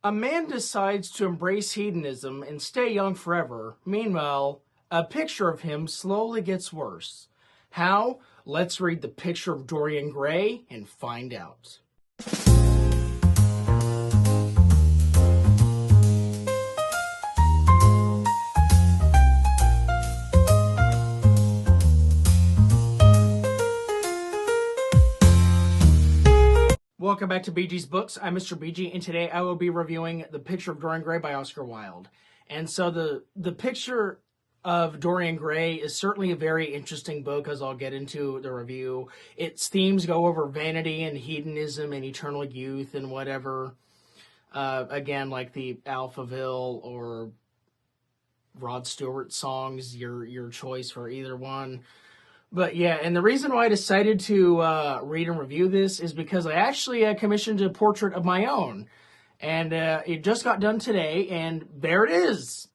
A man decides to embrace hedonism and stay young forever. Meanwhile, a picture of him slowly gets worse. How? Let's read The Picture of Dorian Gray and find out. Welcome back to BG's Books. I'm Mr. BG, and today I will be reviewing The Picture of Dorian Gray by Oscar Wilde. And so the Picture of Dorian Gray is certainly a very interesting book, as I'll get into the review. Its themes go over vanity and hedonism and eternal youth and whatever. Again, like the Alphaville or Rod Stewart songs, your choice for either one. But yeah, and the reason why I decided to read and review this is because I actually commissioned a portrait of my own. And it just got done today, and there it is.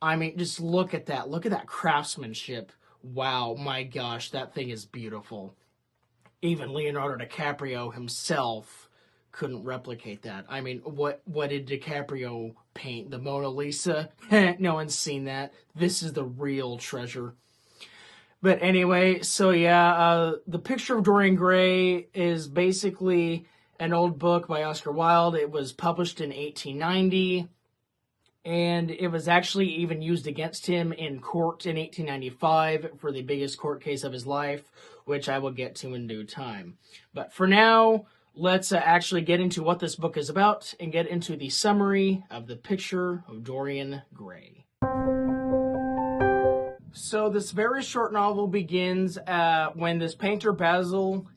I mean, just look at that. Look at that craftsmanship. Wow, my gosh, that thing is beautiful. Even Leonardo DiCaprio himself couldn't replicate that. I mean, what did DiCaprio paint? The Mona Lisa? No one's seen that. This is the real treasure. But anyway, so yeah, The Picture of Dorian Gray is basically an old book by Oscar Wilde. It was published in 1890, and it was actually even used against him in court in 1895 for the biggest court case of his life, which I will get to in due time. But for now, let's actually get into what this book is about and get into the summary of The Picture of Dorian Gray. So this very short novel begins when this painter Basil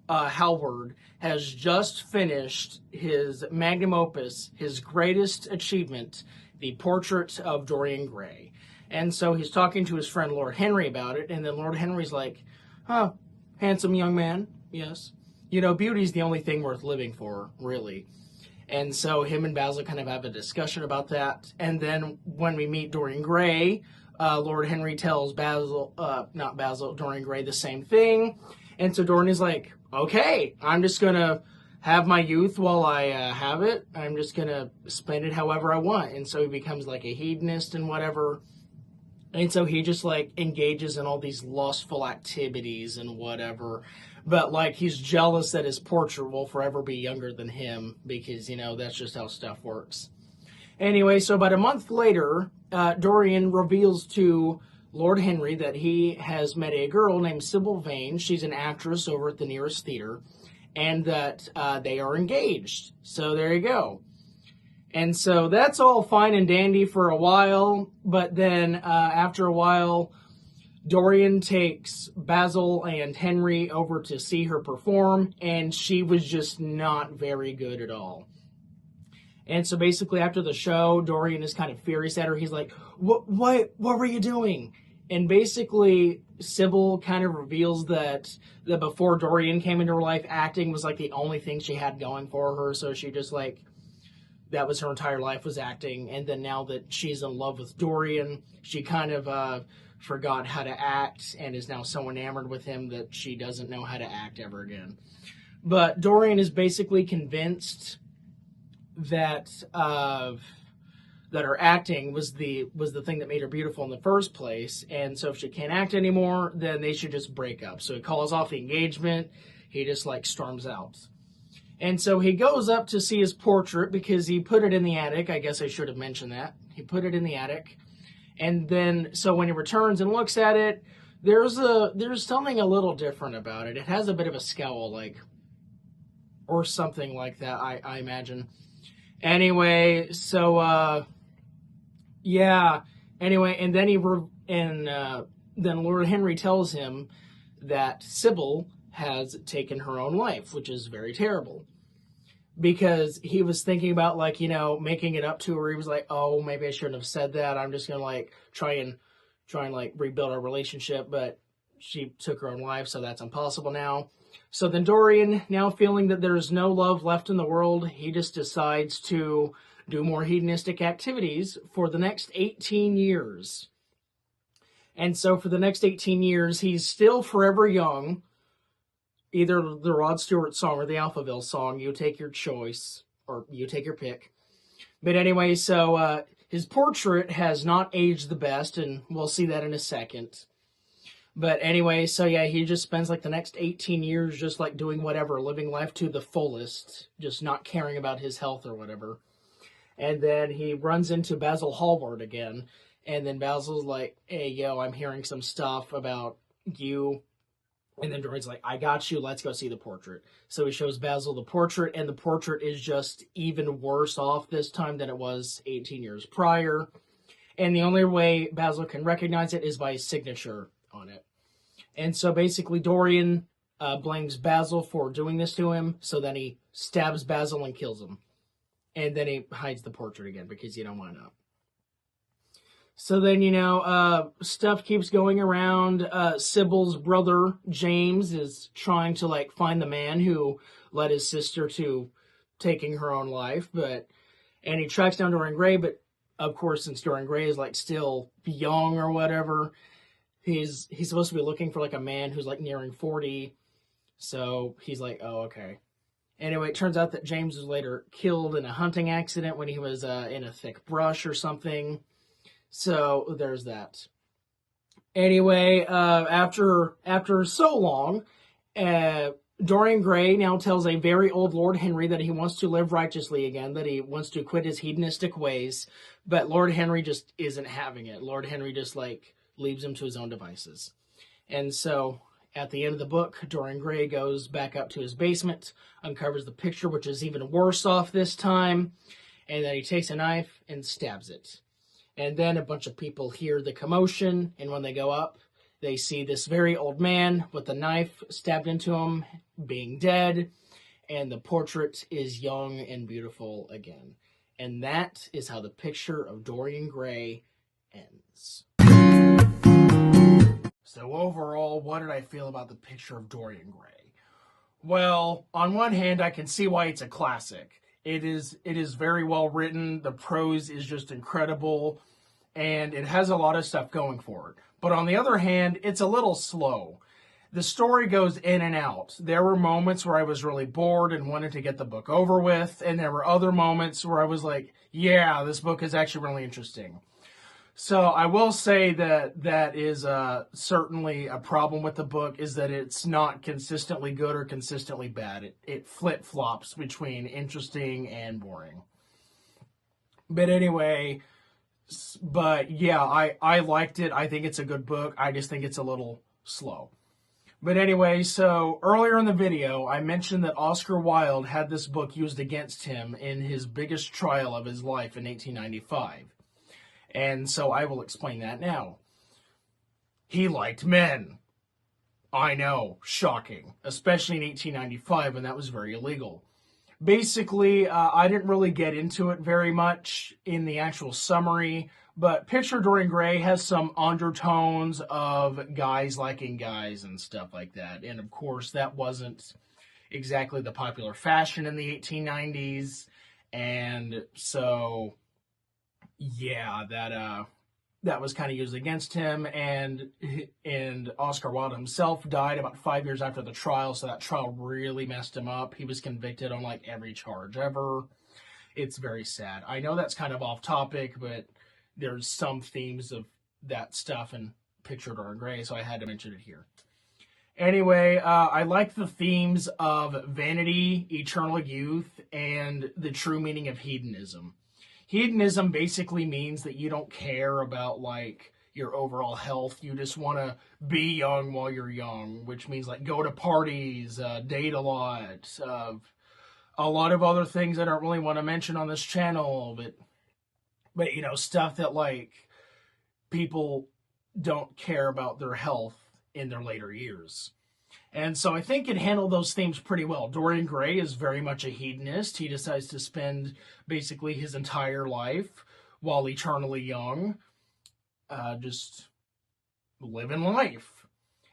Hallward has just finished his magnum opus, his greatest achievement, the portrait of Dorian Gray. And so he's talking to his friend Lord Henry about it, and then Lord Henry's like, handsome young man, yes. You know, beauty's the only thing worth living for, really. And so him and Basil kind of have a discussion about that. And then when we meet Dorian Gray, Lord Henry tells Dorian Gray the same thing. And so Dorian is like, okay, I'm just going to have my youth while I have it. I'm just going to spend it however I want. And so he becomes like a hedonist and whatever. And so he just like engages in all these lustful activities and whatever. But like he's jealous that his portrait will forever be younger than him because, you know, that's just how stuff works. Anyway, so about a month later, Dorian reveals to Lord Henry that he has met a girl named Sybil Vane. She's an actress over at the nearest theater, and that they are engaged. So there you go. And so that's all fine and dandy for a while, but then after a while, Dorian takes Basil and Henry over to see her perform, and she was just not very good at all. And so basically after the show, Dorian is kind of furious at her. He's like, what were you doing? And basically Sybil kind of reveals that before Dorian came into her life, acting was like the only thing she had going for her. So she just like, that was her entire life was acting. And then now that she's in love with Dorian, she kind of forgot how to act and is now so enamored with him that she doesn't know how to act ever again. But Dorian is basically convinced that her acting was the thing that made her beautiful in the first place, and so if she can't act anymore, then they should just break up. So he calls off the engagement. He just like storms out, and so he goes up to see his portrait because he put it in the attic. I guess I should have mentioned that. He put it in the attic, and then so when he returns and looks at it, there's something a little different about it. It has a bit of a scowl, like, or something like that. I imagine. Anyway, so yeah. Anyway, and then then Lord Henry tells him that Sybil has taken her own life, which is very terrible. Because he was thinking about like, you know, making it up to her. He was like, oh, maybe I shouldn't have said that. I'm just gonna like try and like rebuild our relationship, but she took her own life, so that's impossible now. So then Dorian, now feeling that there's no love left in the world, he just decides to do more hedonistic activities for the next 18 years. And so for the next 18 years, he's still forever young. either the Rod Stewart song or the Alphaville song. You take your choice, or you take your pick. But anyway, so his portrait has not aged the best, and we'll see that in a second. But anyway, so yeah, he just spends like the next 18 years just like doing whatever, living life to the fullest, just not caring about his health or whatever. And then he runs into Basil Hallward again, and then Basil's like, hey, yo, I'm hearing some stuff about you. And then Dorian's like, I got you, let's go see the portrait. So he shows Basil the portrait, and the portrait is just even worse off this time than it was 18 years prior. And the only way Basil can recognize it is by his signature on it. And so basically Dorian blames Basil for doing this to him, so then he stabs Basil and kills him. And then he hides the portrait again, because, why not? So then, stuff keeps going around. Sybil's brother, James, is trying to, find the man who led his sister to taking her own life. And he tracks down Dorian Gray, but, of course, since Dorian Gray is, still young or whatever, he's supposed to be looking for, a man who's, nearing 40. So he's like, oh, okay. Anyway, it turns out that James was later killed in a hunting accident when he was in a thick brush or something. So there's that. Anyway, after so long, Dorian Gray now tells a very old Lord Henry that he wants to live righteously again, that he wants to quit his hedonistic ways, but Lord Henry just isn't having it. Lord Henry just leaves him to his own devices. And so at the end of the book, Dorian Gray goes back up to his basement, uncovers the picture, which is even worse off this time, and then he takes a knife and stabs it. And then a bunch of people hear the commotion, and when they go up, they see this very old man with a knife stabbed into him, being dead, and the portrait is young and beautiful again. And that is how the Picture of Dorian Gray ends. So overall, what did I feel about the Picture of Dorian Gray? Well, on one hand, I can see why it's a classic. It is very well written. The prose is just incredible, and it has a lot of stuff going for it. But on the other hand, it's a little slow. The story goes in and out. There were moments where I was really bored and wanted to get the book over with, and there were other moments where I was like, yeah, this book is actually really interesting. So I will say that is certainly a problem with the book, is that it's not consistently good or consistently bad. It flip-flops between interesting and boring. But anyway, yeah, I liked it. I think it's a good book. I just think it's a little slow. But anyway, so earlier in the video, I mentioned that Oscar Wilde had this book used against him in his biggest trial of his life in 1895. And so I will explain that now. He liked men. I know, shocking, especially in 1895 when that was very illegal. Basically, I didn't really get into it very much in the actual summary, but Picture of Dorian Gray has some undertones of guys liking guys and stuff like that. And of course, that wasn't exactly the popular fashion in the 1890s. And so, yeah, that was kind of used against him, and Oscar Wilde himself died about 5 years after the trial, so that trial really messed him up. He was convicted on every charge ever. It's very sad. I know that's kind of off topic, but there's some themes of that stuff in Picture of Dorian Gray, so I had to mention it here. Anyway, I like the themes of vanity, eternal youth, and the true meaning of hedonism. Hedonism basically means that you don't care about, your overall health. You just want to be young while you're young, which means, go to parties, date a lot, a lot of other things I don't really want to mention on this channel, but stuff that, people don't care about their health in their later years. And so I think it handled those themes pretty well. Dorian Gray is very much a hedonist. He decides to spend basically his entire life while eternally young, just living life.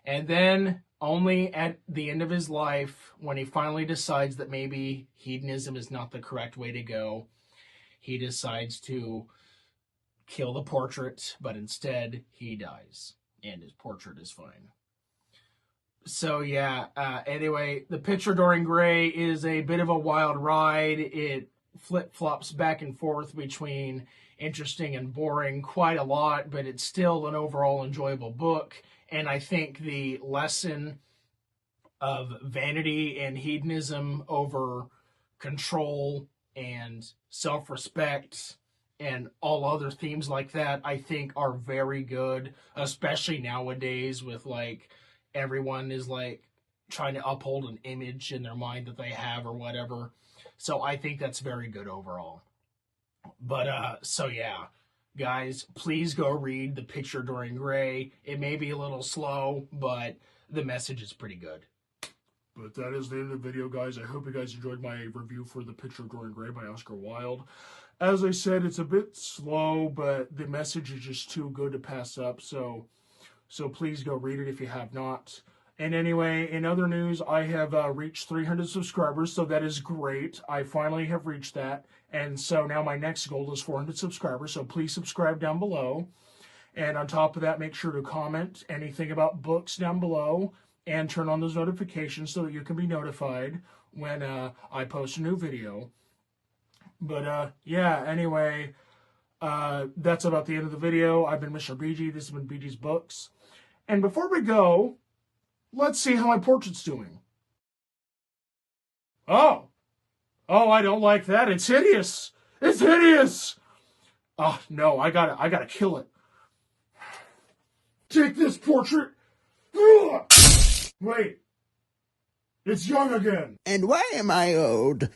And then only at the end of his life, when he finally decides that maybe hedonism is not the correct way to go, he decides to kill the portrait, but instead he dies, and his portrait is fine. So yeah, anyway, the Picture of Dorian Gray is a bit of a wild ride. It flip-flops back and forth between interesting and boring quite a lot, but it's still an overall enjoyable book. And I think the lesson of vanity and hedonism over control and self-respect and all other themes like that, I think are very good, especially nowadays with like everyone is like trying to uphold an image in their mind that they have or whatever. So I think that's very good overall. But so yeah, guys, please go read The Picture of Dorian Gray. It may be a little slow, but the message is pretty good. But that is the end of the video, guys. I hope you guys enjoyed my review for The Picture of Dorian Gray by Oscar Wilde. As I said, it's a bit slow, but the message is just too good to pass up. So please go read it if you have not. And anyway, in other news, I have reached 300 subscribers, so that is great. I finally have reached that. And so now my next goal is 400 subscribers, so please subscribe down below. And on top of that, make sure to comment anything about books down below and turn on those notifications so that you can be notified when I post a new video. But yeah, anyway, that's about the end of the video. I've been Mr. BG. This has been BG's Books. And before we go, let's see how my portrait's doing. Oh, I don't like that. It's hideous. It's hideous. Oh, no, I gotta kill it. Take this portrait. Wait, it's young again. And why am I old?